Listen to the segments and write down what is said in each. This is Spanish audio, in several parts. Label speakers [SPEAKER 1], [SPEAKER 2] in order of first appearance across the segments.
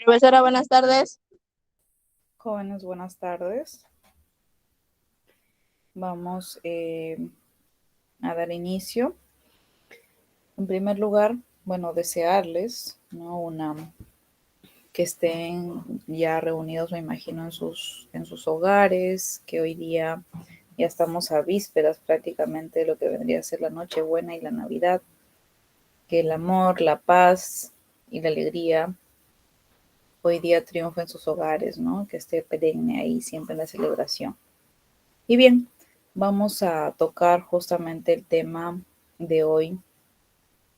[SPEAKER 1] Profesora, buenas tardes.
[SPEAKER 2] Jóvenes, buenas tardes. Vamos a dar inicio. En primer lugar, bueno, desearles, ¿no? Que estén ya reunidos, me imagino, en sus hogares, que hoy día ya estamos a vísperas prácticamente de lo que vendría a ser la Nochebuena y la Navidad, que el amor, la paz y la alegría hoy día triunfen en sus hogares, ¿no? Que esté perenne ahí siempre en la celebración. Y bien, vamos a tocar justamente el tema de hoy,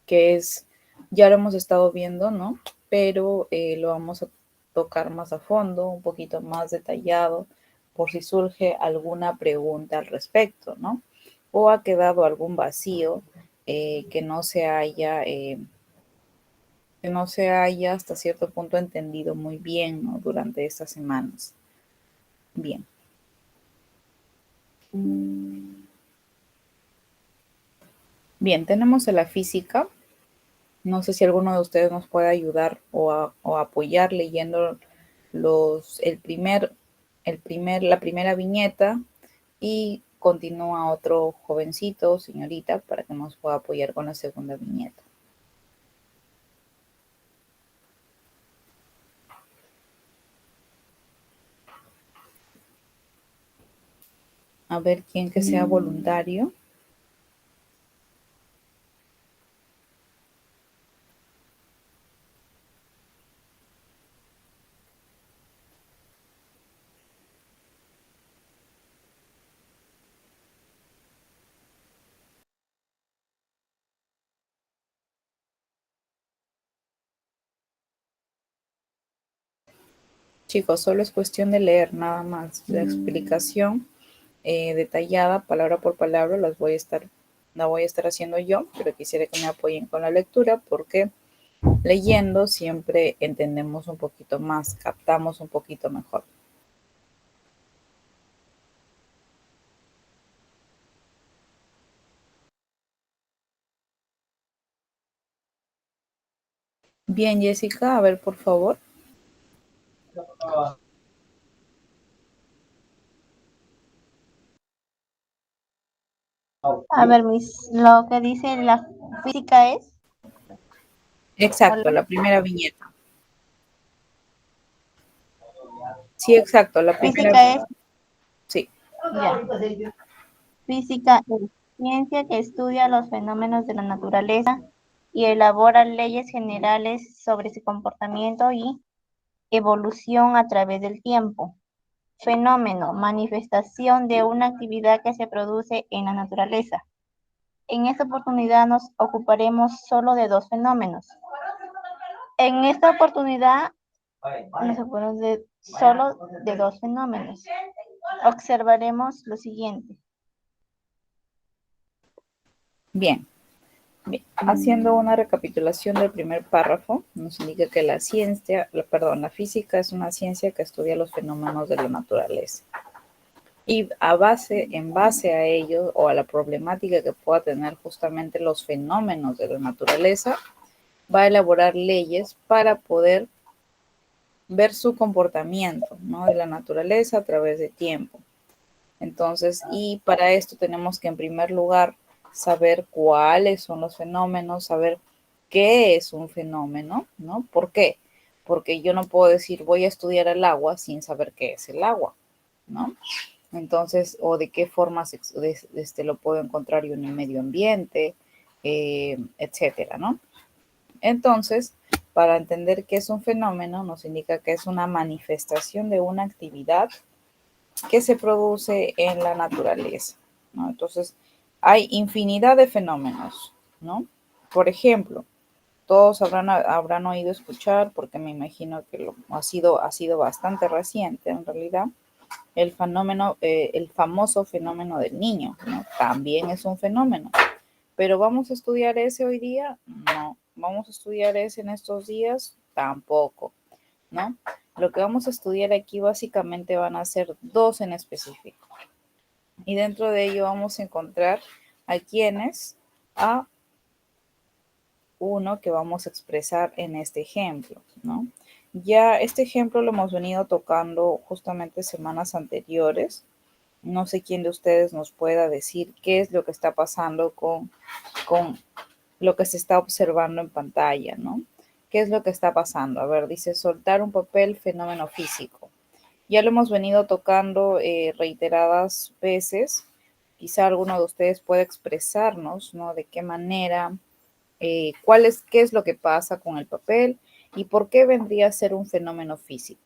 [SPEAKER 2] que es, ya lo hemos estado viendo, ¿no? Pero lo vamos a tocar más a fondo, un poquito más detallado, por si surge alguna pregunta al respecto, ¿no? O ha quedado algún vacío que no se haya hasta cierto punto entendido muy bien, ¿no? Durante estas semanas. Bien. Bien, tenemos a la física. No sé si alguno de ustedes nos puede ayudar o apoyar leyendo la primera viñeta y continúa otro jovencito, señorita, para que nos pueda apoyar con la segunda viñeta. A ver quién que sea voluntario. Chicos, solo es cuestión de leer nada más. La explicación detallada, palabra por palabra, la voy a estar haciendo yo, pero quisiera que me apoyen con la lectura porque leyendo siempre entendemos un poquito más, captamos un poquito mejor. Bien, Jessica, a ver, por favor.
[SPEAKER 1] A ver, lo que dice la física es.
[SPEAKER 2] Exacto,
[SPEAKER 1] Hola.
[SPEAKER 2] la primera viñeta. Sí, exacto, la primera.
[SPEAKER 1] Física es,
[SPEAKER 2] Sí,
[SPEAKER 1] ya. Física es ciencia que estudia los fenómenos de la naturaleza y elabora leyes generales sobre su comportamiento y evolución a través del tiempo. Fenómeno, manifestación de una actividad que se produce en la naturaleza. En esta oportunidad nos ocuparemos solo de dos fenómenos. En esta oportunidad nos ocuparemos solo de dos fenómenos. Observaremos lo siguiente.
[SPEAKER 2] bien. Bien, haciendo una recapitulación del primer párrafo, nos indica que la física es una ciencia que estudia los fenómenos de la naturaleza. Y en base a ello o a la problemática que pueda tener justamente los fenómenos de la naturaleza, va a elaborar leyes para poder ver su comportamiento, ¿no? De la naturaleza a través de tiempo. Entonces, y para esto tenemos que en primer lugar saber cuáles son los fenómenos, saber qué es un fenómeno, ¿no? ¿Por qué? Porque yo no puedo decir voy a estudiar el agua sin saber qué es el agua, ¿no? Entonces, o de qué forma lo puedo encontrar yo en el medio ambiente, etcétera, ¿no? Entonces, para entender qué es un fenómeno, nos indica que es una manifestación de una actividad que se produce en la naturaleza, ¿no? Entonces, hay infinidad de fenómenos, ¿no? Por ejemplo, todos habrán oído escuchar, porque me imagino que ha sido bastante reciente en realidad, el famoso fenómeno del niño, ¿no? También es un fenómeno. Pero ¿vamos a estudiar ese hoy día? No. ¿Vamos a estudiar ese en estos días? Tampoco, ¿no? Lo que vamos a estudiar aquí básicamente van a ser dos en específico. Y dentro de ello vamos a encontrar a uno que vamos a expresar en este ejemplo, ¿no? Ya este ejemplo lo hemos venido tocando justamente semanas anteriores. No sé quién de ustedes nos pueda decir qué es lo que está pasando con lo que se está observando en pantalla, ¿no? ¿Qué es lo que está pasando? A ver, dice soltar un papel, fenómeno físico. Ya lo hemos venido tocando reiteradas veces. Quizá alguno de ustedes pueda expresarnos, ¿no? De qué manera, qué es lo que pasa con el papel y por qué vendría a ser un fenómeno físico.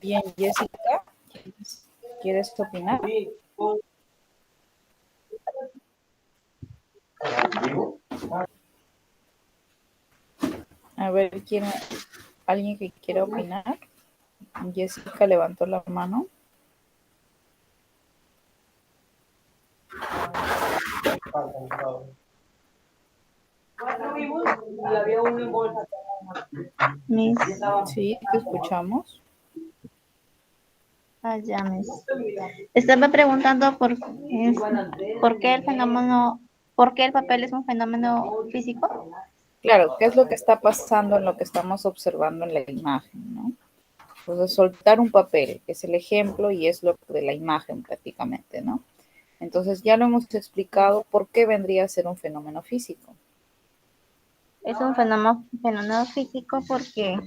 [SPEAKER 2] Bien, Jessica, ¿quieres opinar? A ver, ¿alguien que quiera opinar? Jessica levantó la mano.
[SPEAKER 1] Miss,
[SPEAKER 2] Sí, te escuchamos.
[SPEAKER 1] ya, Miss. Estaba preguntando por qué el fenómeno, por qué el papel es un fenómeno físico.
[SPEAKER 2] Claro, ¿qué es lo que está pasando en lo que estamos observando en la imagen, ¿no? Entonces, soltar un papel es el ejemplo y es lo de la imagen prácticamente, ¿no? Entonces, ya lo hemos explicado por qué vendría a ser un fenómeno físico.
[SPEAKER 1] Es un fenómeno físico porque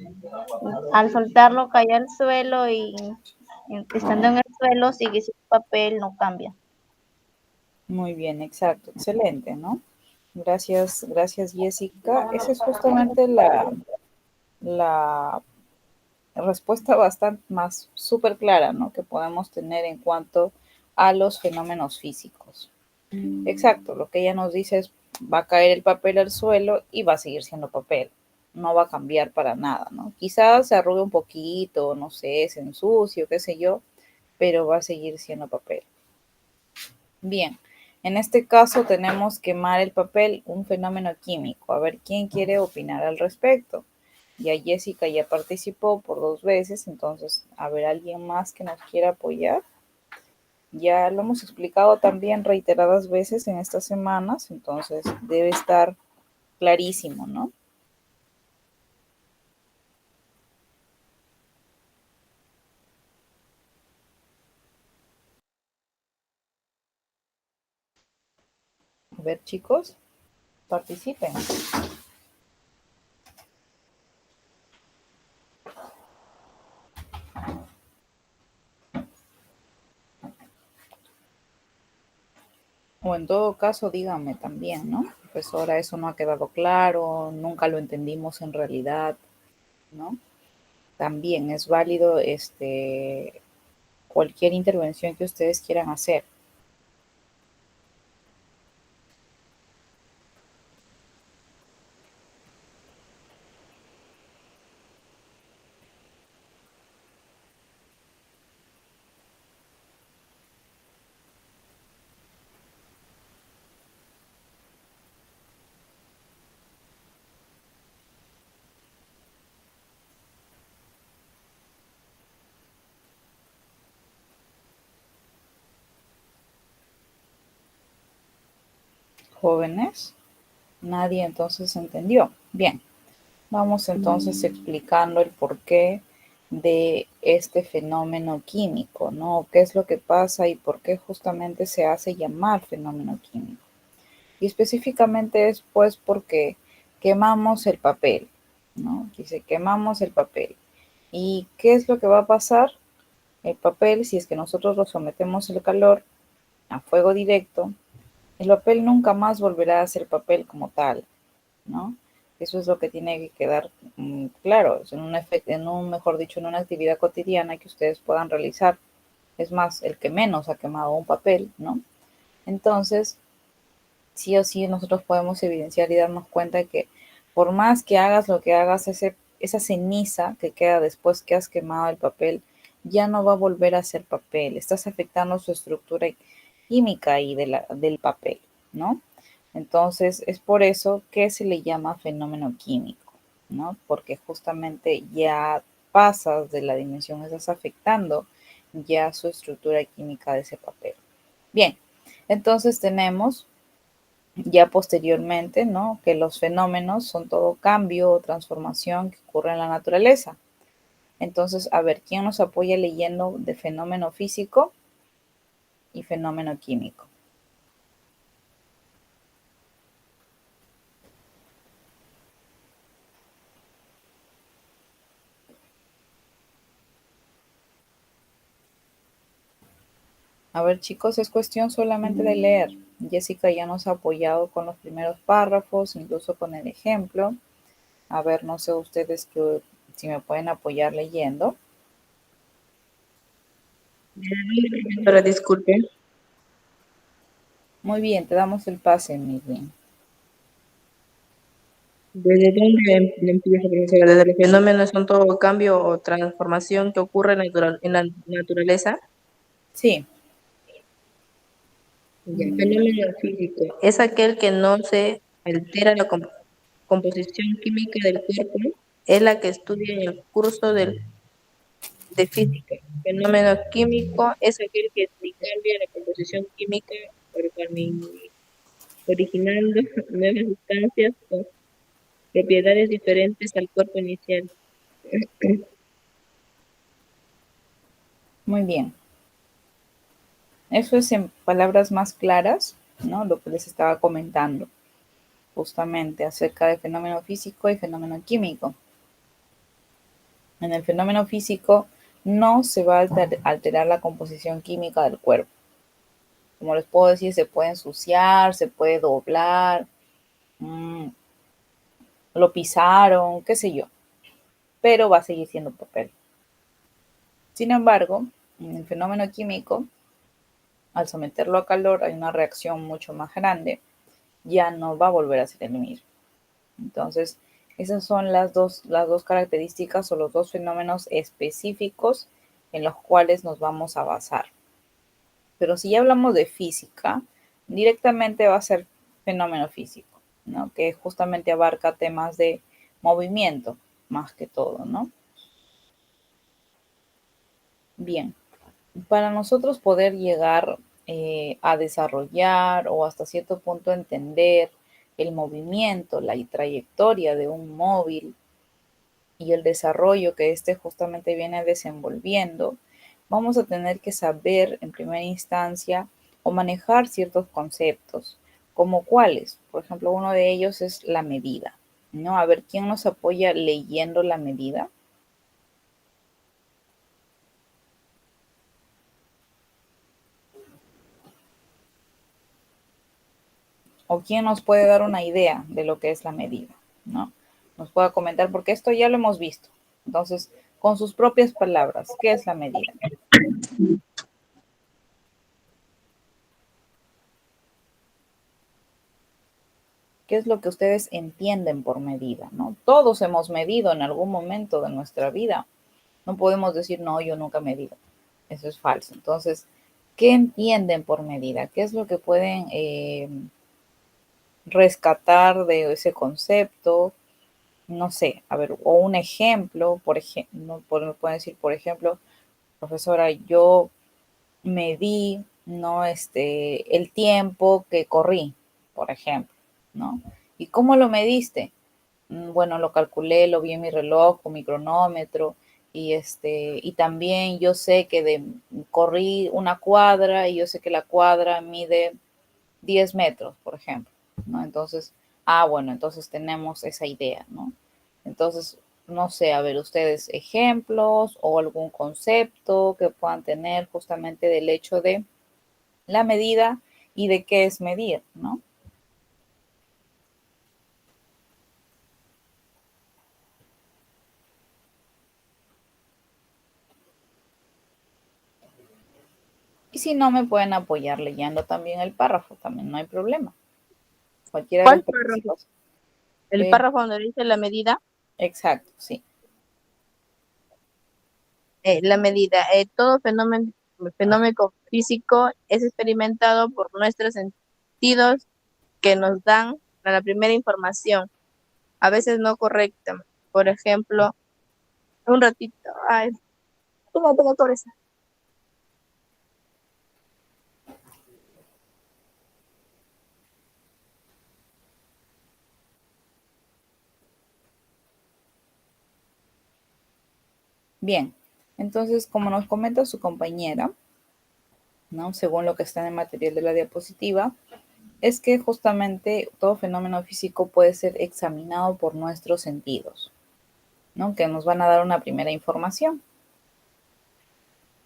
[SPEAKER 1] al soltarlo cae al suelo y estando en el suelo sigue su papel, no cambia.
[SPEAKER 2] Muy bien, exacto, excelente, ¿no? Gracias Jessica. Esa es justamente la respuesta bastante más súper clara, ¿no? Que podemos tener en cuanto a los fenómenos físicos. Exacto, lo que ella nos dice es, va a caer el papel al suelo y va a seguir siendo papel. No va a cambiar para nada, ¿no? Quizás se arrugue un poquito, no sé, se ensucie, qué sé yo, pero va a seguir siendo papel. Bien, en este caso tenemos quemar el papel, un fenómeno químico. A ver, ¿quién quiere opinar al respecto? Ya Jessica ya participó por 2 veces, entonces, a ver, ¿alguien más que nos quiera apoyar? Ya lo hemos explicado también reiteradas veces en estas semanas, entonces debe estar clarísimo, ¿no? A ver, chicos, participen. O en todo caso, díganme también, ¿no? Profesora, eso no ha quedado claro, nunca lo entendimos en realidad, ¿no? También es válido cualquier intervención que ustedes quieran hacer. Jóvenes, nadie entonces entendió. Bien, vamos entonces explicando el porqué de este fenómeno químico, ¿no? ¿Qué es lo que pasa y por qué justamente se hace llamar fenómeno químico? Y específicamente es pues porque quemamos el papel, ¿no? Dice, quemamos el papel. ¿Y qué es lo que va a pasar? El papel, si es que nosotros lo sometemos al calor, a fuego directo, el papel nunca más volverá a ser papel como tal, ¿no? Eso es lo que tiene que quedar claro, mejor dicho, en una actividad cotidiana que ustedes puedan realizar. Es más, el que menos ha quemado un papel, ¿no? Entonces, sí o sí nosotros podemos evidenciar y darnos cuenta de que por más que hagas lo que hagas, esa ceniza que queda después que has quemado el papel ya no va a volver a ser papel. Estás afectando su estructura química y del papel, ¿no? Entonces es por eso que se le llama fenómeno químico, ¿no? Porque justamente ya pasas de la dimensión, estás afectando ya su estructura química de ese papel. Bien, entonces tenemos ya posteriormente, ¿no? Que los fenómenos son todo cambio o transformación que ocurre en la naturaleza. Entonces, a ver, ¿quién nos apoya leyendo de fenómeno físico y fenómeno químico? A ver, chicos, es cuestión solamente de leer. Jessica ya nos ha apoyado con los primeros párrafos, incluso con el ejemplo. A ver, no sé ustedes si me pueden apoyar leyendo.
[SPEAKER 3] Pero disculpe,
[SPEAKER 2] Muy bien, te damos el pase, Mirvin.
[SPEAKER 3] ¿desde dónde empieza, profesora? ¿Desde los fenómenos son todo cambio o transformación que ocurre en la naturaleza?
[SPEAKER 2] Sí,
[SPEAKER 3] Ya, fenómeno físico es aquel que no se altera la composición química del cuerpo, es la que estudia en el curso de física. Fenómeno químico es aquel que ni cambia la composición química originando nuevas sustancias o propiedades diferentes al cuerpo inicial.
[SPEAKER 2] muy bien. Eso es en palabras más claras, ¿no? Lo que les estaba comentando justamente acerca de fenómeno físico y fenómeno químico. En el fenómeno físico no se va a alterar la composición química del cuerpo. Como les puedo decir, se puede ensuciar, se puede doblar, mmm, lo pisaron, qué sé yo, pero va a seguir siendo papel. Sin embargo, en el fenómeno químico, al someterlo a calor hay una reacción mucho más grande, ya no va a volver a ser el mismo. Entonces, esas son las dos características o los dos fenómenos específicos en los cuales nos vamos a basar. Pero si ya hablamos de física, directamente va a ser fenómeno físico, ¿no? Que justamente abarca temas de movimiento más que todo, ¿no? Bien, para nosotros poder llegar a desarrollar o hasta cierto punto entender el movimiento, la trayectoria de un móvil y el desarrollo que éste justamente viene desenvolviendo, vamos a tener que saber en primera instancia o manejar ciertos conceptos, como cuáles. Por ejemplo, uno de ellos es la medida, ¿no? A ver, ¿quién nos apoya leyendo la medida? ¿O quién nos puede dar una idea de lo que es la medida, ¿no? Nos pueda comentar, porque esto ya lo hemos visto. Entonces, con sus propias palabras, ¿qué es la medida? ¿Qué es lo que ustedes entienden por medida, no? Todos hemos medido en algún momento de nuestra vida. No podemos decir, no, yo nunca he medido. Eso es falso. Entonces, ¿qué entienden por medida? ¿Qué es lo que pueden rescatar de ese concepto? No sé, a ver, o un ejemplo, por ejemplo, no pueden decir, por ejemplo, profesora, yo medí, ¿no? El tiempo que corrí, por ejemplo, ¿no? ¿Y cómo lo mediste? Bueno, lo calculé, lo vi en mi reloj con mi cronómetro y también yo sé que corrí una cuadra y yo sé que la cuadra mide 10 metros, por ejemplo, ¿no? Entonces, bueno, entonces tenemos esa idea, ¿no? Entonces, no sé, a ver, ustedes ejemplos o algún concepto que puedan tener justamente del hecho de la medida y de qué es medir, ¿no? Y si no, me pueden apoyar leyendo también el párrafo, también no hay problema. Cualquiera de
[SPEAKER 3] ¿Cuál
[SPEAKER 2] los
[SPEAKER 3] párrafo?
[SPEAKER 2] participantes.
[SPEAKER 3] El párrafo donde dice la medida.
[SPEAKER 2] Exacto, sí.
[SPEAKER 3] La medida, todo fenómeno físico es experimentado por nuestros sentidos que nos dan la primera información, a veces no correcta. Por ejemplo, un ratito, ay, toma, Torres.
[SPEAKER 2] Bien, entonces, como nos comenta su compañera, ¿no? Según lo que está en el material de la diapositiva, es que justamente todo fenómeno físico puede ser examinado por nuestros sentidos, ¿no? Que nos van a dar una primera información,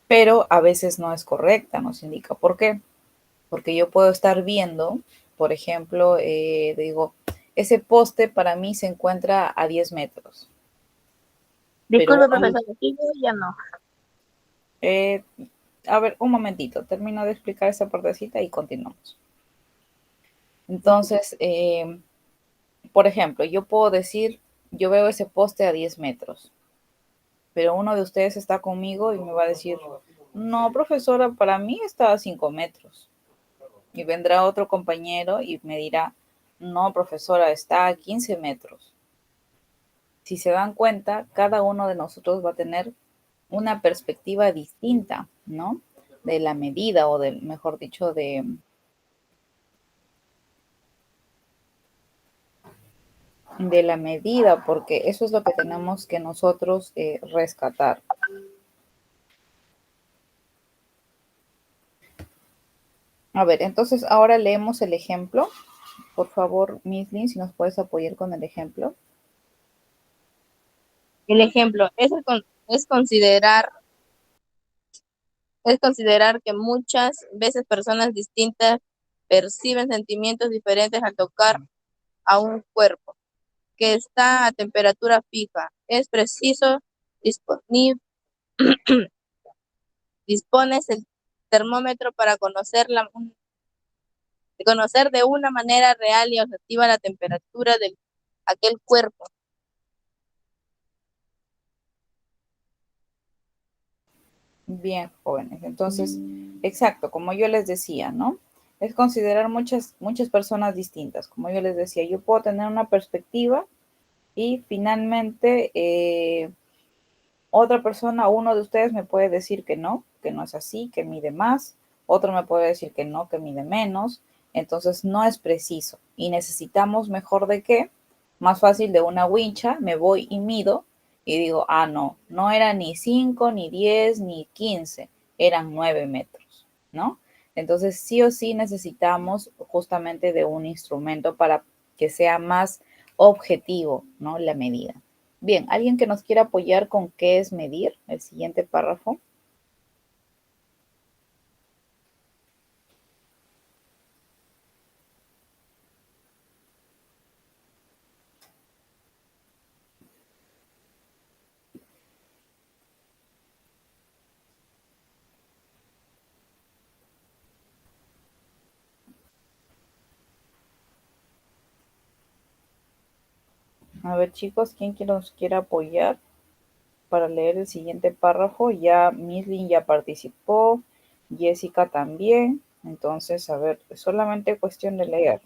[SPEAKER 2] pero a veces no es correcta, nos indica. ¿Por qué? Porque yo puedo estar viendo, por ejemplo, digo, ese poste para mí se encuentra a 10 metros, pero
[SPEAKER 3] Disculpe,
[SPEAKER 2] uno,
[SPEAKER 3] profesor, aquí yo ya no.
[SPEAKER 2] eh, a ver, un momentito, termino de explicar esa partecita y continuamos. Entonces, por ejemplo, yo puedo decir, yo veo ese poste a 10 metros, pero uno de ustedes está conmigo y me va a decir, no, profesora, para mí está a 5 metros. Y vendrá otro compañero y me dirá, no, profesora, está a 15 metros. Si se dan cuenta, cada uno de nosotros va a tener una perspectiva distinta, ¿no? De la medida o de, mejor dicho, de la medida, porque eso es lo que tenemos que nosotros rescatar. A ver, entonces ahora leemos el ejemplo. Por favor, Miss Lynn, si nos puedes apoyar con el ejemplo.
[SPEAKER 3] El ejemplo es considerar que muchas veces personas distintas perciben sentimientos diferentes al tocar a un cuerpo que está a temperatura fija. Es preciso disponi- dispones el termómetro para conocer de una manera real y objetiva la temperatura de aquel cuerpo.
[SPEAKER 2] Bien, jóvenes. Entonces, exacto, como yo les decía, ¿no? Es considerar muchas personas distintas. Como yo les decía, yo puedo tener una perspectiva y finalmente otra persona, uno de ustedes me puede decir que no es así, que mide más. Otro me puede decir que no, que mide menos. Entonces, no es preciso. Y necesitamos mejor de qué. Más fácil de una wincha, me voy y mido y digo, ah, no, no era ni 5 ni 10 ni 15, eran 9 metros, ¿no? Entonces, sí o sí necesitamos justamente de un instrumento para que sea más objetivo, ¿no? La medida. Bien, ¿alguien que nos quiera apoyar con qué es medir? El siguiente párrafo. A ver, chicos, ¿quién que nos quiera apoyar para leer el siguiente párrafo? Ya Mislin ya participó, Jessica también. Entonces, a ver, es solamente cuestión de leer.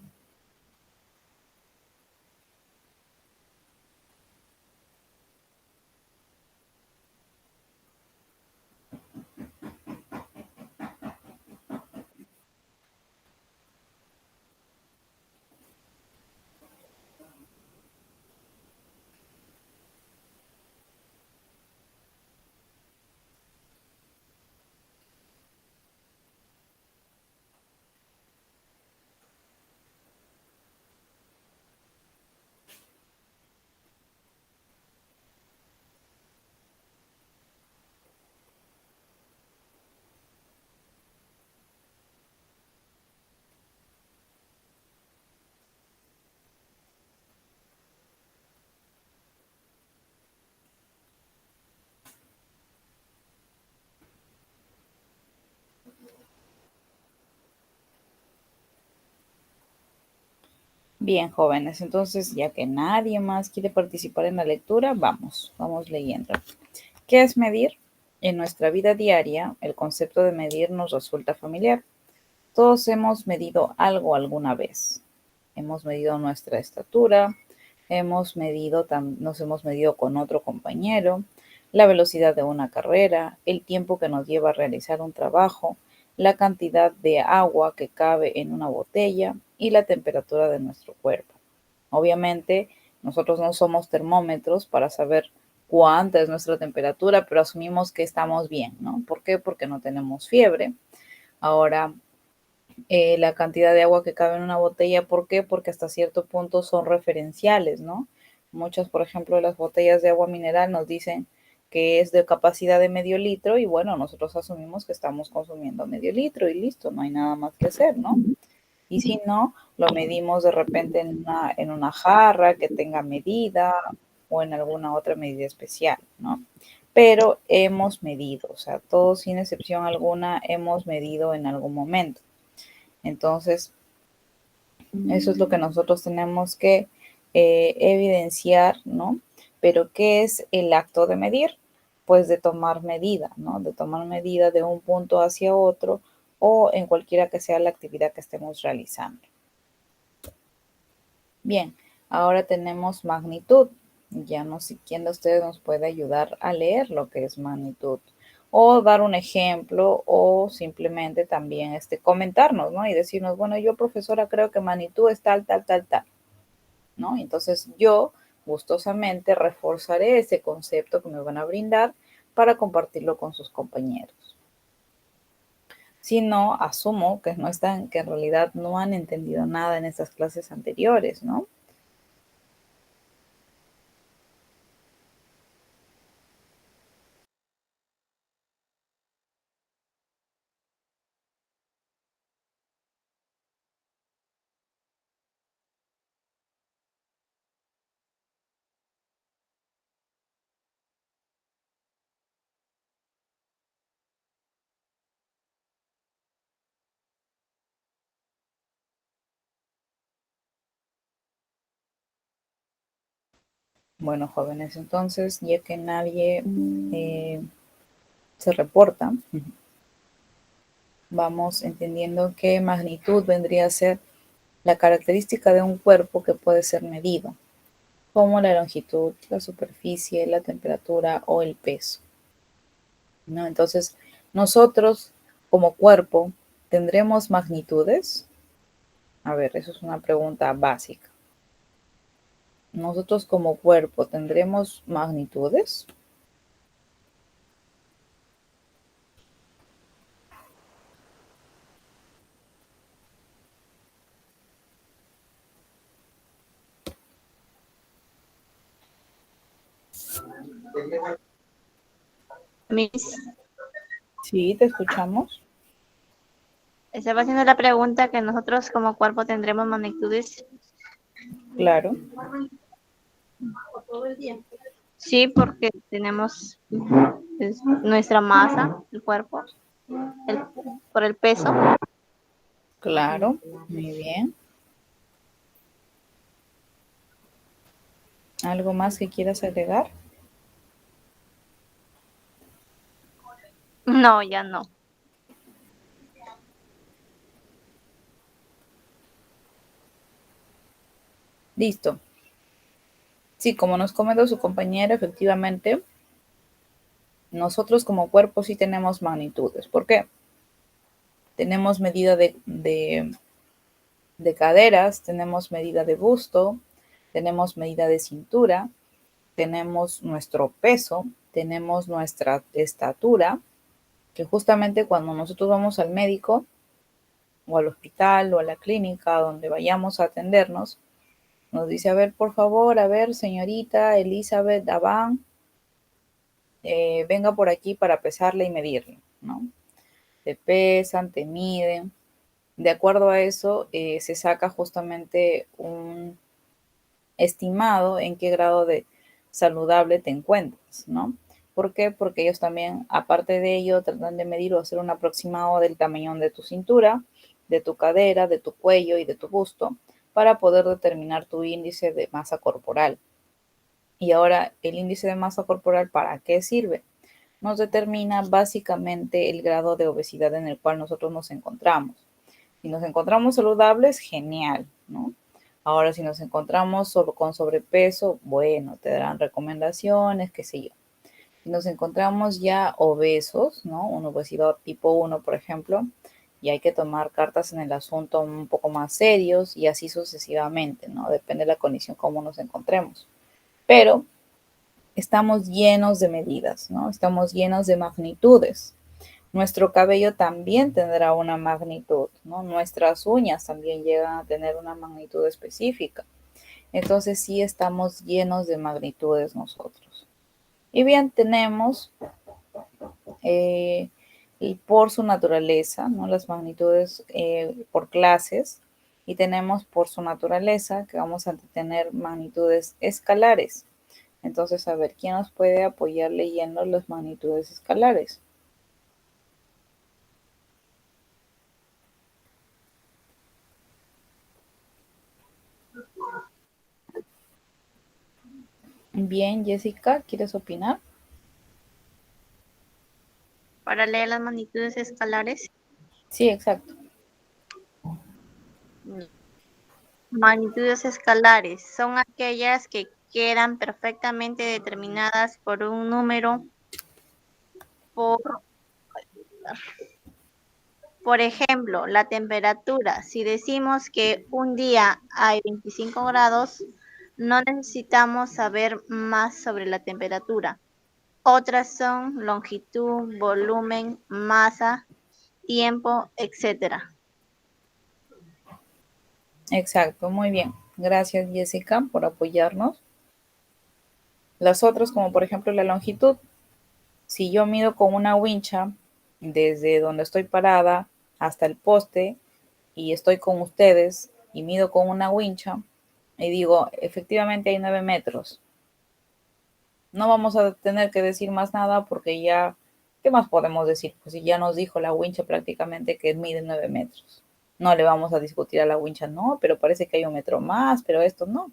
[SPEAKER 2] Bien, jóvenes, entonces ya que nadie más quiere participar en la lectura, vamos leyendo. ¿Qué es medir? En nuestra vida diaria, el concepto de medir nos resulta familiar. Todos hemos medido algo alguna vez. Hemos medido nuestra estatura, nos hemos medido con otro compañero, la velocidad de una carrera, el tiempo que nos lleva a realizar un trabajo, la cantidad de agua que cabe en una botella y la temperatura de nuestro cuerpo. Obviamente, nosotros no somos termómetros para saber cuánta es nuestra temperatura, pero asumimos que estamos bien, ¿no? ¿Por qué? Porque no tenemos fiebre. Ahora, la cantidad de agua que cabe en una botella, ¿por qué? Porque hasta cierto punto son referenciales, ¿no? Muchas, por ejemplo, de las botellas de agua mineral nos dicen que es de capacidad de medio litro y bueno, nosotros asumimos que estamos consumiendo medio litro y listo, no hay nada más que hacer, ¿no? Y si no, lo medimos de repente en una jarra que tenga medida o en alguna otra medida especial, ¿no? Pero hemos medido, o sea, todos sin excepción alguna hemos medido en algún momento. Entonces, eso es lo que nosotros tenemos que evidenciar, ¿no? Pero ¿qué es el acto de medir? Pues de tomar medida, ¿no? De tomar medida de un punto hacia otro o en cualquiera que sea la actividad que estemos realizando. Bien, ahora tenemos magnitud. Ya no sé quién de ustedes nos puede ayudar a leer lo que es magnitud o dar un ejemplo o simplemente también comentarnos, ¿no? Y decirnos, bueno, yo profesora creo que magnitud es tal, tal, tal, tal, ¿no? Entonces yo gustosamente reforzaré ese concepto que me van a brindar para compartirlo con sus compañeros. Si no, asumo que no están, que en realidad no han entendido nada en estas clases anteriores, ¿no? Bueno, jóvenes, entonces, ya que nadie se reporta, vamos entendiendo que magnitud vendría a ser la característica de un cuerpo que puede ser medido, como la longitud, la superficie, la temperatura o el peso, ¿no? Entonces, nosotros como cuerpo, ¿tendremos magnitudes? A ver, eso es una pregunta básica. Nosotros como cuerpo, ¿tendremos magnitudes?
[SPEAKER 3] Miss,
[SPEAKER 2] Sí, te escuchamos.
[SPEAKER 1] Estaba haciendo la pregunta que nosotros como cuerpo tendremos magnitudes.
[SPEAKER 2] Claro.
[SPEAKER 1] Sí, porque tenemos nuestra masa, el cuerpo, el- por el peso.
[SPEAKER 2] Claro, muy bien. ¿Algo más que quieras agregar?
[SPEAKER 1] No, ya no.
[SPEAKER 2] Listo. Sí, como nos comentó su compañera, efectivamente, nosotros como cuerpo sí tenemos magnitudes. ¿Por qué? Tenemos medida de caderas, tenemos medida de busto, tenemos medida de cintura, tenemos nuestro peso, tenemos nuestra estatura, que justamente cuando nosotros vamos al médico o al hospital o a la clínica donde vayamos a atendernos, nos dice, a ver, por favor, a ver, señorita Elizabeth Daván, venga por aquí para pesarle y medirle, ¿no? Te pesan, te miden. De acuerdo a eso, se saca justamente un estimado en qué grado de saludable te encuentras, ¿no? ¿Por qué? Porque ellos también, aparte de ello, tratan de medir o hacer un aproximado del tamaño de tu cintura, de tu cadera, de tu cuello y de tu busto, para poder determinar tu índice de masa corporal. Y ahora, ¿el índice de masa corporal para qué sirve? Nos determina básicamente el grado de obesidad en el cual nosotros nos encontramos. Si nos encontramos saludables, genial, ¿no? Ahora, si nos encontramos solo con sobrepeso, bueno, te darán recomendaciones, qué sé yo. Si nos encontramos ya obesos, ¿no? Una obesidad tipo 1, por ejemplo, y hay que tomar cartas en el asunto un poco más serios y así sucesivamente, ¿no? Depende de la condición cómo nos encontremos. Pero estamos llenos de medidas, ¿no? Estamos llenos de magnitudes. Nuestro cabello también tendrá una magnitud, ¿no? Nuestras uñas también llegan a tener una magnitud específica. Entonces sí estamos llenos de magnitudes nosotros. Y bien, tenemos y por su naturaleza, ¿no? Las magnitudes por clases, y tenemos por su naturaleza que vamos a tener magnitudes escalares. Entonces, a ver, ¿quién nos puede apoyar leyendo las magnitudes escalares? Bien, Jessica, ¿quieres opinar?
[SPEAKER 1] Para leer las magnitudes escalares,
[SPEAKER 2] Sí, exacto.
[SPEAKER 1] magnitudes escalares son aquellas que quedan perfectamente determinadas por un número por ejemplo, la temperatura. Si decimos que un día hay 25 grados, no necesitamos saber más sobre la temperatura. Otras son longitud, volumen, masa, tiempo, etcétera.
[SPEAKER 2] Exacto, muy bien. Gracias, Jessica, por apoyarnos. Las otras, como por ejemplo la longitud. Si yo mido con una wincha desde donde estoy parada hasta el poste y estoy con ustedes y mido con una wincha y digo, efectivamente hay 9 metros. No vamos a tener que decir más nada porque ya, ¿qué más podemos decir? Pues si ya nos dijo la wincha prácticamente que mide 9 metros. No le vamos a discutir a la wincha, no, pero parece que hay 1 metro más, pero esto no.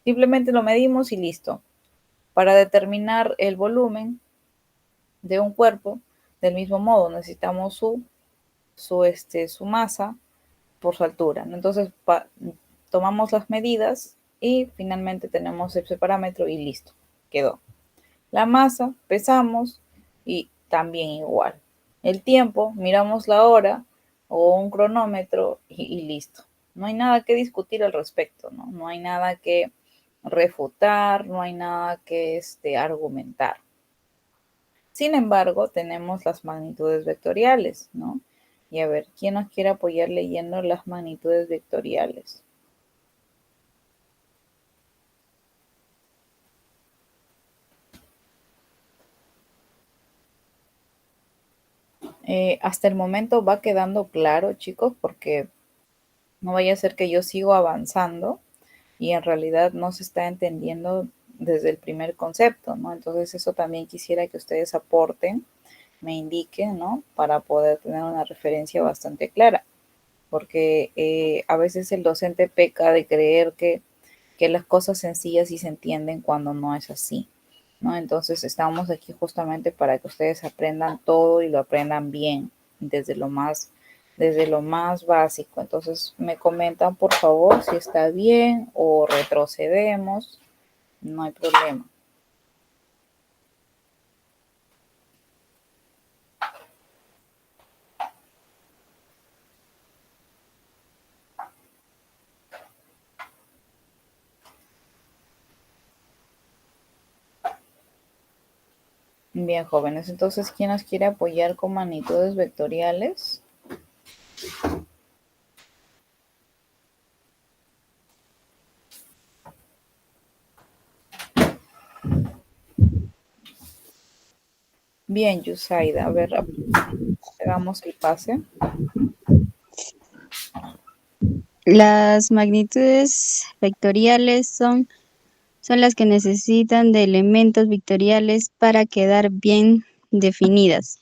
[SPEAKER 2] Simplemente lo medimos y listo. Para determinar el volumen de un cuerpo, del mismo modo necesitamos su masa por su altura, ¿no? Entonces tomamos las medidas y finalmente tenemos ese parámetro y listo, quedó. La masa, pesamos y también igual. El tiempo, miramos la hora o un cronómetro y listo. No hay nada que discutir al respecto, ¿no? No hay nada que refutar, no hay nada que argumentar. Sin embargo, tenemos las magnitudes vectoriales, ¿no? Y a ver, ¿quién nos quiere apoyar leyendo las magnitudes vectoriales? Hasta el momento va quedando claro, chicos, porque no vaya a ser que yo sigo avanzando y en realidad no se está entendiendo desde el primer concepto, ¿no? Entonces eso también quisiera que ustedes aporten, me indiquen, ¿no? Para poder tener una referencia bastante clara, porque a veces el docente peca de creer que las cosas sencillas sí se entienden cuando no es así, ¿no? Entonces estamos aquí justamente para que ustedes aprendan todo y lo aprendan bien desde lo más básico. Entonces me comentan por favor si está bien o retrocedemos, no hay problema. Bien, jóvenes, entonces, ¿quién nos quiere apoyar con magnitudes vectoriales? Bien, Yusaida, a ver, hagamos el pase.
[SPEAKER 4] Las magnitudes vectoriales son las que necesitan de elementos vectoriales para quedar bien definidas.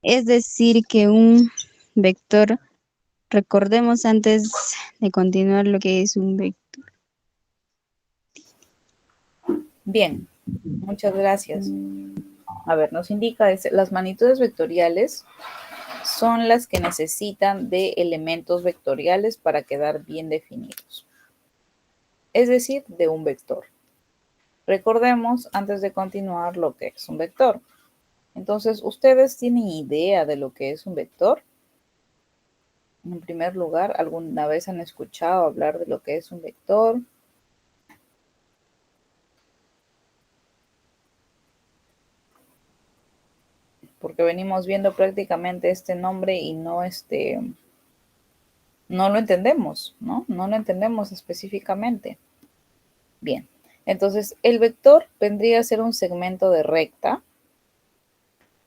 [SPEAKER 4] Es decir, que un vector, recordemos antes de continuar lo que es un vector.
[SPEAKER 2] Bien, muchas gracias. A ver, nos indica, las magnitudes vectoriales son las que necesitan de elementos vectoriales para quedar bien definidos. Es decir, de un vector. Recordemos, antes de continuar, lo que es un vector. Entonces, ¿ustedes tienen idea de lo que es un vector? En primer lugar, ¿alguna vez han escuchado hablar de lo que es un vector? porque venimos viendo prácticamente este nombre y no lo entendemos, ¿no? No lo entendemos específicamente. Bien, entonces el vector vendría a ser un segmento de recta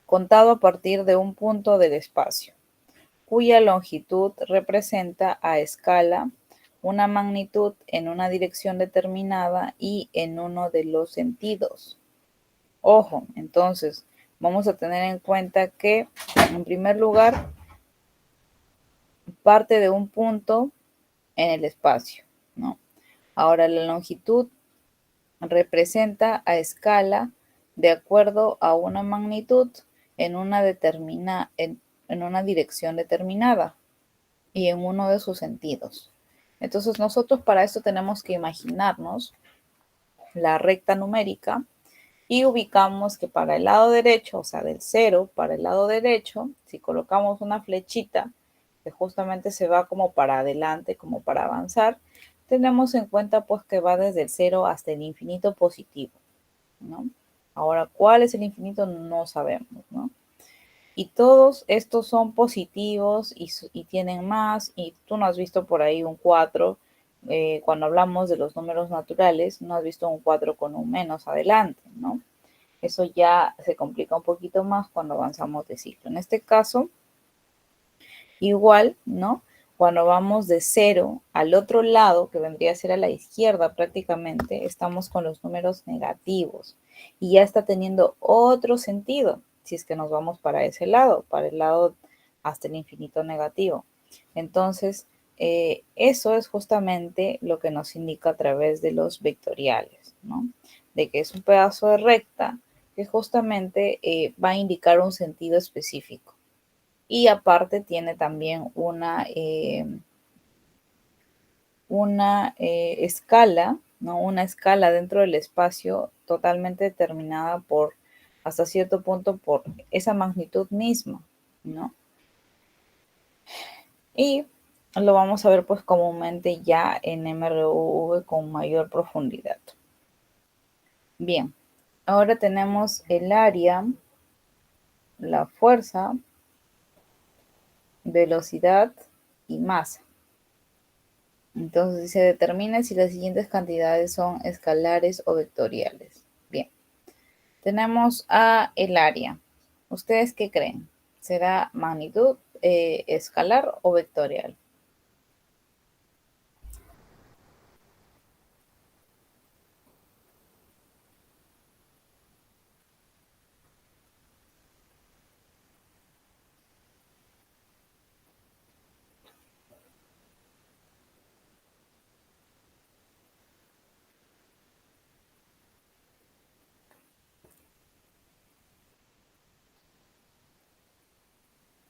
[SPEAKER 2] contado a partir de un punto del espacio, cuya longitud representa a escala una magnitud en una dirección determinada y en uno de los sentidos. Ojo, entonces vamos a tener en cuenta que, en primer lugar, parte de un punto en el espacio, ¿no? Ahora, la longitud representa a escala de acuerdo a una magnitud en una en una dirección determinada y en uno de sus sentidos. Entonces, nosotros para esto tenemos que imaginarnos la recta numérica y ubicamos que para el lado derecho, o sea, del 0 para el lado derecho, si colocamos una flechita que justamente se va como para adelante, como para avanzar, tenemos en cuenta pues que va desde el 0 hasta el infinito positivo, ¿no? Ahora, ¿cuál es el infinito? No sabemos, ¿no? Y todos estos son positivos y tienen más, y tú no has visto por ahí un 4, cuando hablamos de los números naturales, no has visto un 4 con un menos adelante, ¿no? Eso ya se complica un poquito más cuando avanzamos de ciclo. En este caso, igual, ¿no? Cuando vamos de 0 al otro lado, que vendría a ser a la izquierda prácticamente, estamos con los números negativos. Y ya está teniendo otro sentido, si es que nos vamos para ese lado, para el lado hasta el infinito negativo. Entonces, eso es justamente lo que nos indica a través de los vectoriales, ¿no? De que es un pedazo de recta que justamente va a indicar un sentido específico. Y aparte tiene también una escala, ¿no? Una escala dentro del espacio totalmente determinada por, hasta cierto punto, por esa magnitud misma, ¿no? Y lo vamos a ver pues comúnmente ya en MRV con mayor profundidad. Bien, ahora tenemos el área, la fuerza, velocidad y masa. Entonces se determina si las siguientes cantidades son escalares o vectoriales. Bien, tenemos a el área. ¿Ustedes qué creen? ¿Será magnitud escalar o vectorial?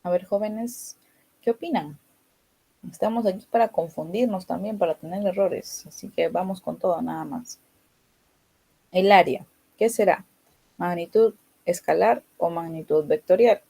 [SPEAKER 2] A ver, jóvenes, ¿qué opinan? Estamos aquí para confundirnos también, para tener errores. Así que vamos con todo, nada más. El área, ¿qué será? ¿Magnitud escalar o magnitud vectorial?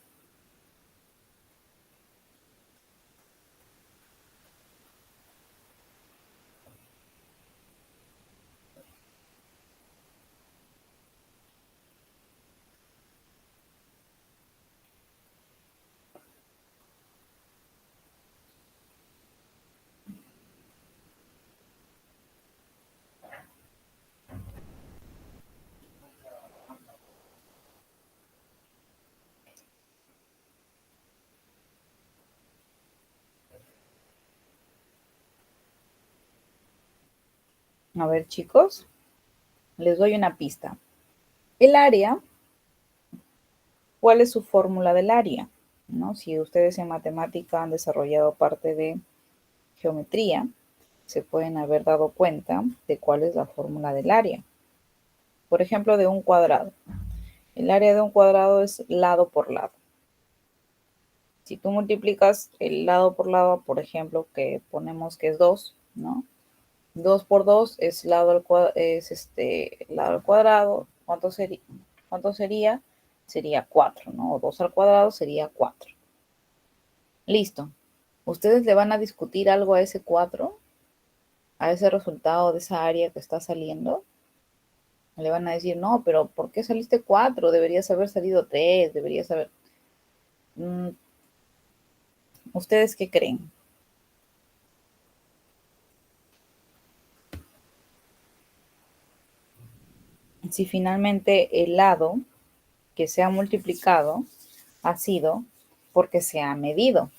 [SPEAKER 2] A ver, chicos, les doy una pista. El área, ¿cuál es su fórmula del área? ¿No? Si ustedes en matemática han desarrollado parte de geometría, se pueden haber dado cuenta de cuál es la fórmula del área. Por ejemplo, de un cuadrado. El área de un cuadrado es lado por lado. Si tú multiplicas el lado por lado, por ejemplo, que ponemos que es 2, ¿no? 2 por 2 es lado lado al cuadrado. ¿Cuánto sería? ¿Cuánto sería? Sería 4, ¿no? O 2 al cuadrado sería 4. Listo. ¿Ustedes le van a discutir algo a ese 4? ¿A ese resultado de esa área que está saliendo? Le van a decir, no, pero ¿por qué saliste 4? Deberías haber salido 3, deberías haber... ¿Ustedes qué creen? Si finalmente el lado que se ha multiplicado ha sido porque se ha medido,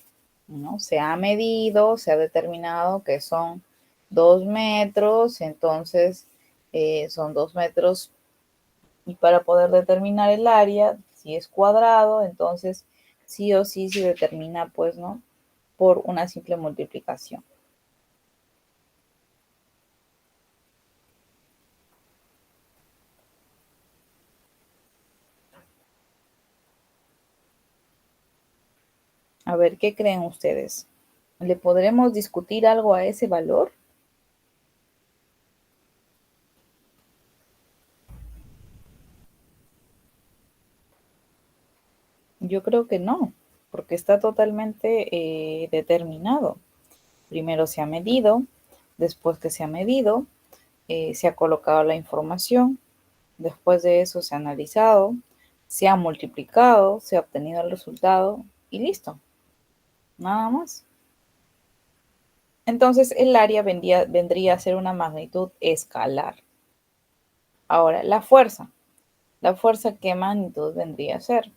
[SPEAKER 2] ¿no? Se ha medido, se ha determinado que son 2 metros, entonces son 2 metros, y para poder determinar el área, si es cuadrado, entonces sí o sí se determina, pues, ¿no? Por una simple multiplicación. A ver, ¿qué creen ustedes? ¿Le podremos discutir algo a ese valor? Yo creo que no, porque está totalmente determinado. Primero se ha medido, después que se ha medido, se ha colocado la información, después de eso se ha analizado, se ha multiplicado, se ha obtenido el resultado y listo, nada más. Entonces el área vendría a ser una magnitud escalar. Ahora, la fuerza. ¿La fuerza qué magnitud vendría a ser?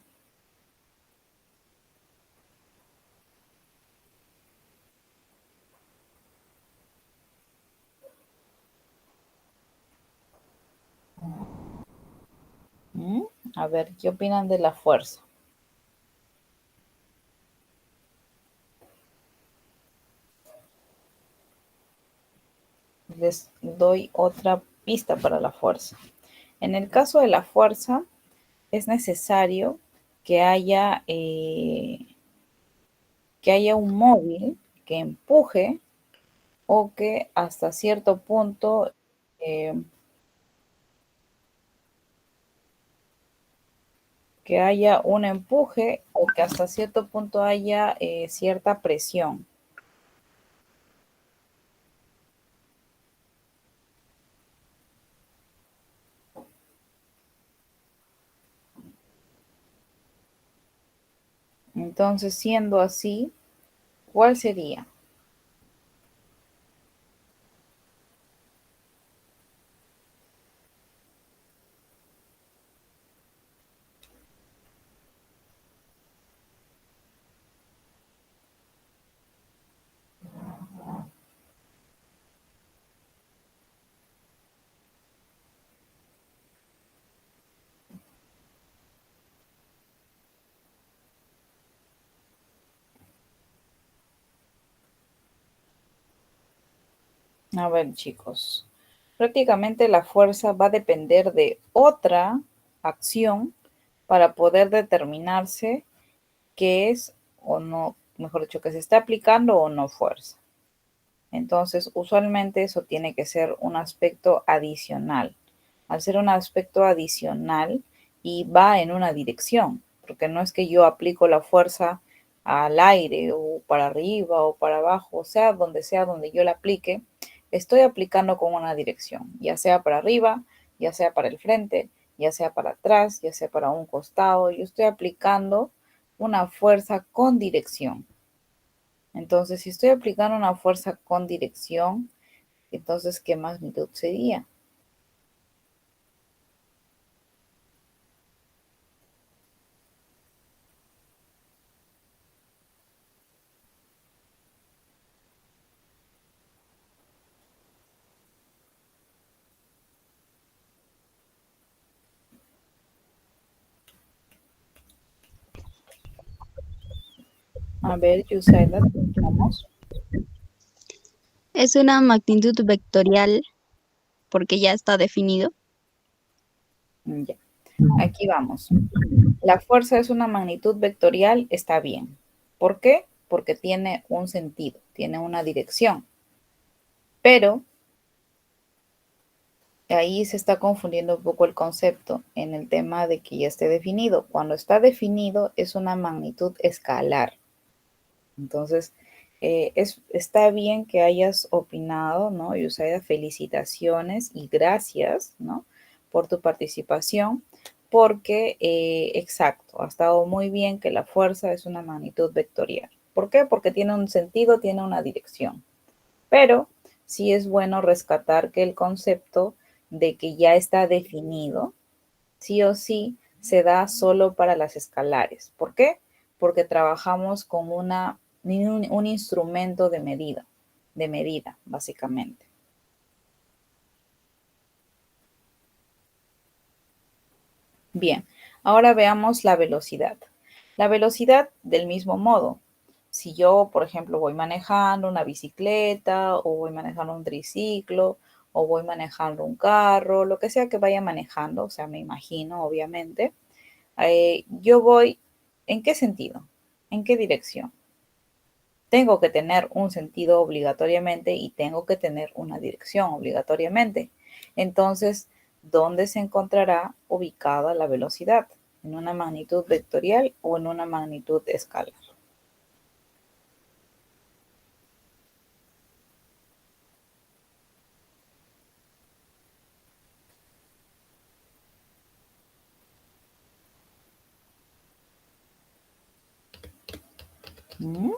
[SPEAKER 2] A ver, ¿qué opinan de la fuerza? Les doy otra pista para la fuerza. En el caso de la fuerza, es necesario que haya un móvil que empuje o que hasta cierto punto que haya un empuje o que hasta cierto punto haya cierta presión. Entonces, siendo así, ¿cuál sería? A ver, chicos, prácticamente la fuerza va a depender de otra acción para poder determinarse qué es o no, mejor dicho, que se está aplicando o no fuerza. Entonces, usualmente eso tiene que ser un aspecto adicional. Al ser un aspecto adicional y va en una dirección, porque no es que yo aplico la fuerza al aire o para arriba o para abajo, o sea donde yo la aplique, estoy aplicando con una dirección, ya sea para arriba, ya sea para el frente, ya sea para atrás, ya sea para un costado, yo estoy aplicando una fuerza con dirección. Entonces, si estoy aplicando una fuerza con dirección, entonces, ¿qué magnitud sería? A ver, Yusaida, ¿te escuchamos?
[SPEAKER 4] Es una magnitud vectorial porque ya está definido.
[SPEAKER 2] Ya, aquí vamos. La fuerza es una magnitud vectorial, está bien. ¿Por qué? Porque tiene un sentido, tiene una dirección. Pero ahí se está confundiendo un poco el concepto en el tema de que ya esté definido. Cuando está definido es una magnitud escalar. Entonces, está bien que hayas opinado, ¿no? Yusaida, felicitaciones y gracias, ¿no? Por tu participación, porque, exacto, ha estado muy bien que la fuerza es una magnitud vectorial. ¿Por qué? Porque tiene un sentido, tiene una dirección. Pero sí es bueno rescatar que el concepto de que ya está definido, sí o sí, se da solo para las escalares. ¿Por qué? Porque trabajamos con un instrumento de medida, básicamente. Bien, ahora veamos la velocidad. La velocidad del mismo modo. Si yo, por ejemplo, voy manejando una bicicleta o voy manejando un triciclo o voy manejando un carro, lo que sea que vaya manejando, o sea, me imagino, obviamente, yo voy, ¿en qué sentido? ¿En qué dirección? Tengo que tener un sentido obligatoriamente y tengo que tener una dirección obligatoriamente. Entonces, ¿dónde se encontrará ubicada la velocidad? ¿En una magnitud vectorial o en una magnitud escalar? ¿Mm?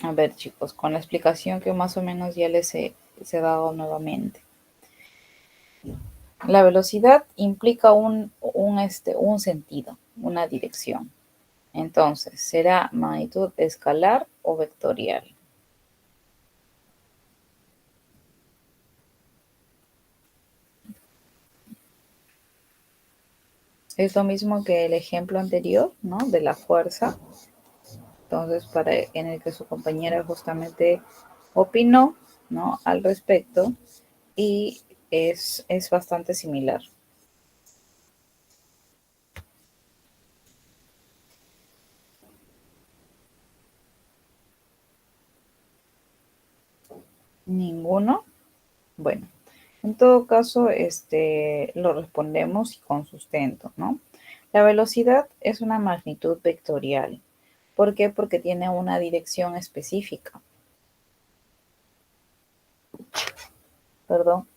[SPEAKER 2] A ver, chicos, con la explicación que más o menos ya les he dado nuevamente. La velocidad implica un sentido, una dirección. Entonces, ¿será magnitud escalar o vectorial? Es lo mismo que el ejemplo anterior, ¿no? De la fuerza. Entonces, en el que su compañera justamente opinó, ¿no? Al respecto y es bastante similar. ¿Ninguno? Bueno, en todo caso, lo respondemos con sustento, ¿no? La velocidad es una magnitud vectorial. ¿Por qué? Porque tiene una dirección específica. Perdón.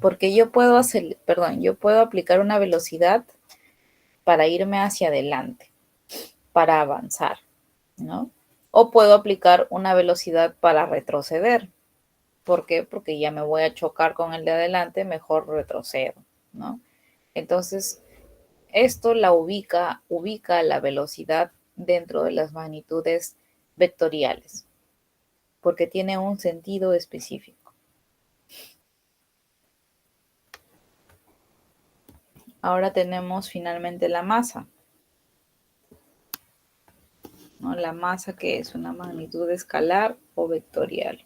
[SPEAKER 2] Porque yo puedo aplicar una velocidad para irme hacia adelante, para avanzar, ¿no? O puedo aplicar una velocidad para retroceder. ¿Por qué? Porque ya me voy a chocar con el de adelante, mejor retrocedo, ¿no? Entonces, esto ubica la velocidad dentro de las magnitudes vectoriales, porque tiene un sentido específico. Ahora tenemos finalmente la masa, ¿no? La masa que es una magnitud escalar o vectorial.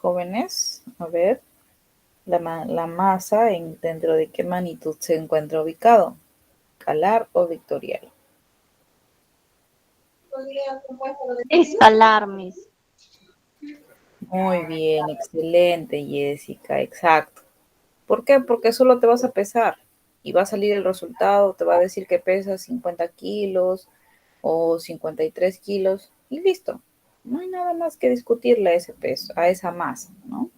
[SPEAKER 2] Jóvenes, a ver, la masa dentro de qué magnitud se encuentra ubicado, escalar o vectorial.
[SPEAKER 1] Escalar, Miss.
[SPEAKER 2] Muy bien, excelente, Jessica, exacto. ¿Por qué? Porque solo te vas a pesar y va a salir el resultado, te va a decir que pesas 50 kilos o 53 kilos y listo. No hay nada más que discutirle a ese peso, a esa masa, ¿no?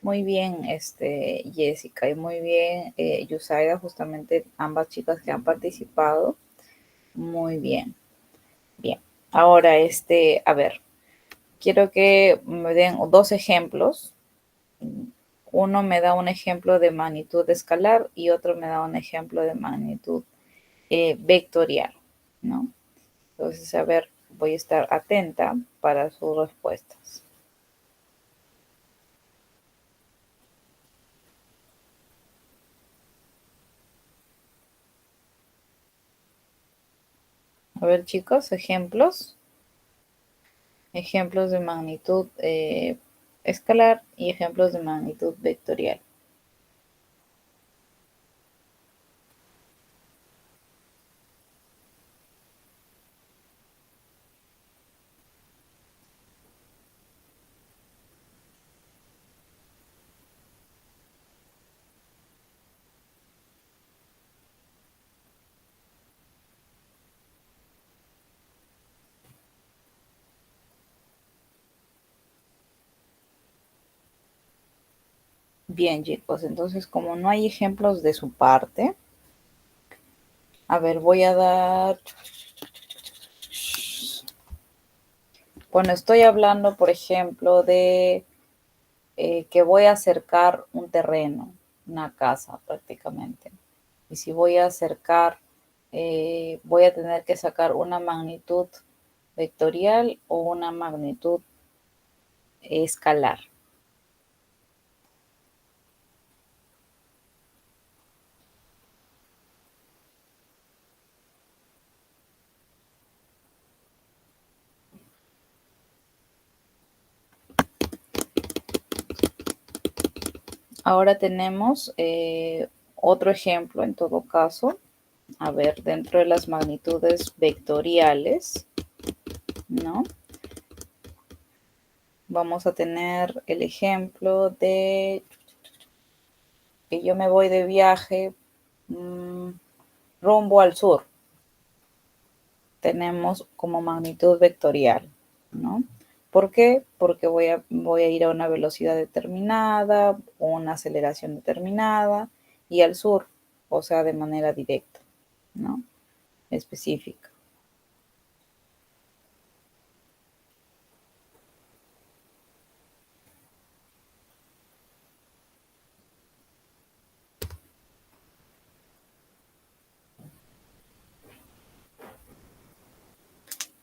[SPEAKER 2] Muy bien, Jessica, y muy bien, Yusaida, justamente ambas chicas que han participado. Muy bien, bien. Ahora, a ver, quiero que me den dos ejemplos. Uno me da un ejemplo de magnitud escalar y otro me da un ejemplo de magnitud vectorial, ¿no? Entonces, a ver, voy a estar atenta para sus respuestas. A ver, chicos, ejemplos. Ejemplos de magnitud escalar y ejemplos de magnitud vectorial. Bien, chicos, entonces como no hay ejemplos de su parte, a ver, voy a dar... Bueno, estoy hablando, por ejemplo, de que voy a acercar un terreno, una casa prácticamente. Y si voy a acercar, voy a tener que sacar una magnitud vectorial o una magnitud escalar. Ahora tenemos otro ejemplo en todo caso. A ver, dentro de las magnitudes vectoriales, ¿no? Vamos a tener el ejemplo de que yo me voy de viaje rumbo al sur. Tenemos como magnitud vectorial, ¿no? ¿Por qué? Porque voy a ir a una velocidad determinada, o una aceleración determinada, y al sur, o sea, de manera directa, ¿no? Específica.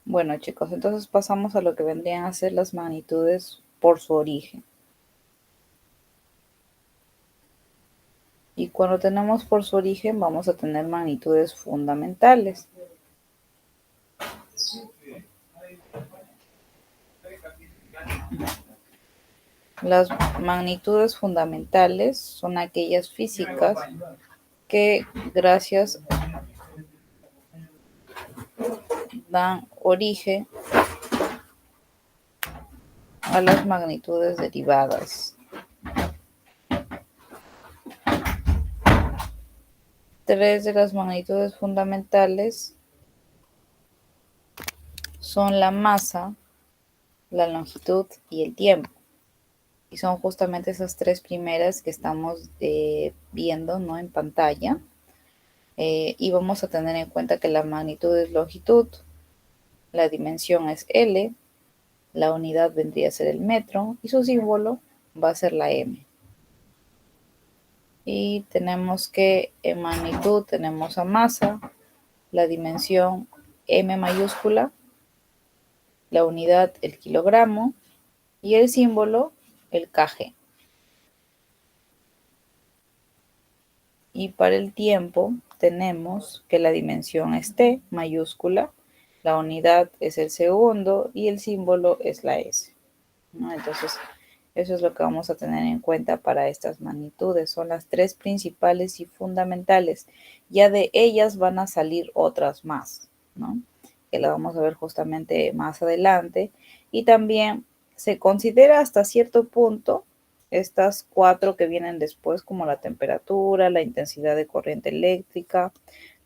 [SPEAKER 2] Bueno, chicos, entonces pasamos a lo que vendrían a ser las magnitudes por su origen. Y cuando tenemos por su origen, vamos a tener magnitudes fundamentales. Las magnitudes fundamentales son aquellas físicas que gracias dan origen a las magnitudes derivadas. Tres de las magnitudes fundamentales son la masa, la longitud y el tiempo. Y son justamente esas tres primeras que estamos viendo, ¿no?, en pantalla. Y vamos a tener en cuenta que la magnitud es longitud, la dimensión es L, la unidad vendría a ser el metro y su símbolo va a ser la M. Y tenemos que en magnitud tenemos a masa, la dimensión M mayúscula, la unidad el kilogramo y el símbolo el kg. Y para el tiempo tenemos que la dimensión es T mayúscula, la unidad es el segundo y el símbolo es la S, ¿no? Entonces, eso es lo que vamos a tener en cuenta para estas magnitudes. Son las tres principales y fundamentales. Ya de ellas van a salir otras más, ¿no?, que la vamos a ver justamente más adelante. Y también se considera hasta cierto punto estas cuatro que vienen después, como la temperatura, la intensidad de corriente eléctrica,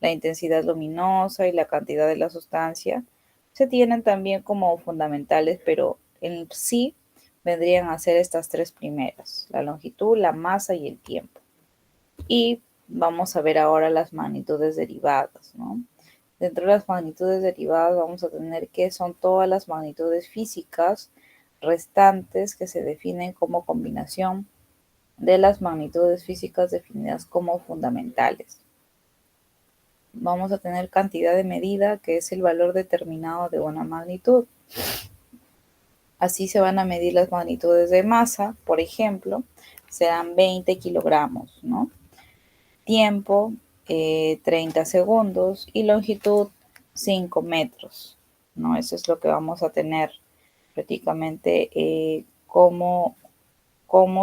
[SPEAKER 2] la intensidad luminosa y la cantidad de la sustancia, se tienen también como fundamentales, pero en sí vendrían a ser estas tres primeras: la longitud, la masa y el tiempo. Y vamos a ver ahora las magnitudes derivadas, ¿no? Dentro de las magnitudes derivadas vamos a tener que son todas las magnitudes físicas restantes que se definen como combinación de las magnitudes físicas definidas como fundamentales. Vamos a tener cantidad de medida, que es el valor determinado de una magnitud. Así se van a medir las magnitudes de masa, por ejemplo, serán 20 kilogramos, ¿no? Tiempo, 30 segundos y longitud 5 metros, ¿no? Eso es lo que vamos a tener prácticamente, cómo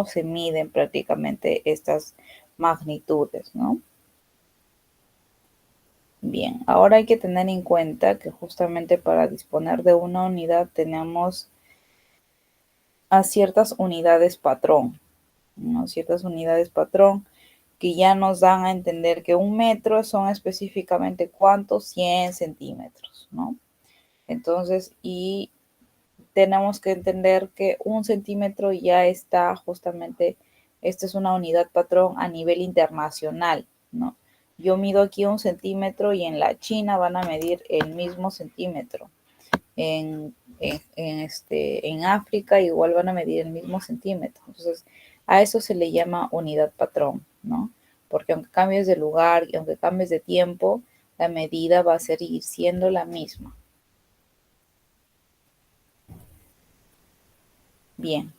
[SPEAKER 2] se miden prácticamente estas magnitudes, ¿no? Bien, ahora hay que tener en cuenta que justamente para disponer de una unidad tenemos a ciertas unidades patrón, ¿no? Ciertas unidades patrón que ya nos dan a entender que un metro son específicamente ¿cuántos? 100 centímetros, ¿no? Entonces, y tenemos que entender que un centímetro ya está justamente Esta es una unidad patrón a nivel internacional, ¿no? Yo mido aquí 1 centímetro y en la China van a medir el mismo centímetro. En África igual van a medir el mismo centímetro. Entonces, a eso se le llama unidad patrón, ¿no? Porque aunque cambies de lugar y aunque cambies de tiempo, la medida va a seguir siendo la misma. Bien,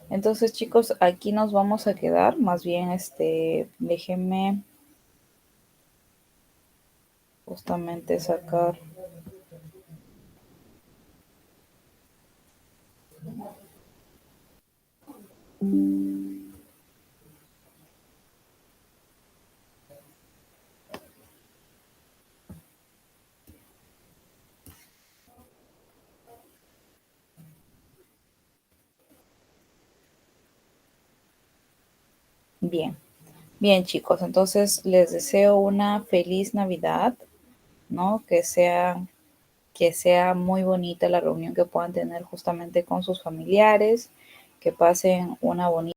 [SPEAKER 2] entonces chicos, aquí nos vamos a quedar. Más bien, déjenme justamente sacar. Bien, bien chicos, entonces les deseo una feliz Navidad, ¿no? Que sea muy bonita la reunión que puedan tener justamente con sus familiares, que pasen una bonita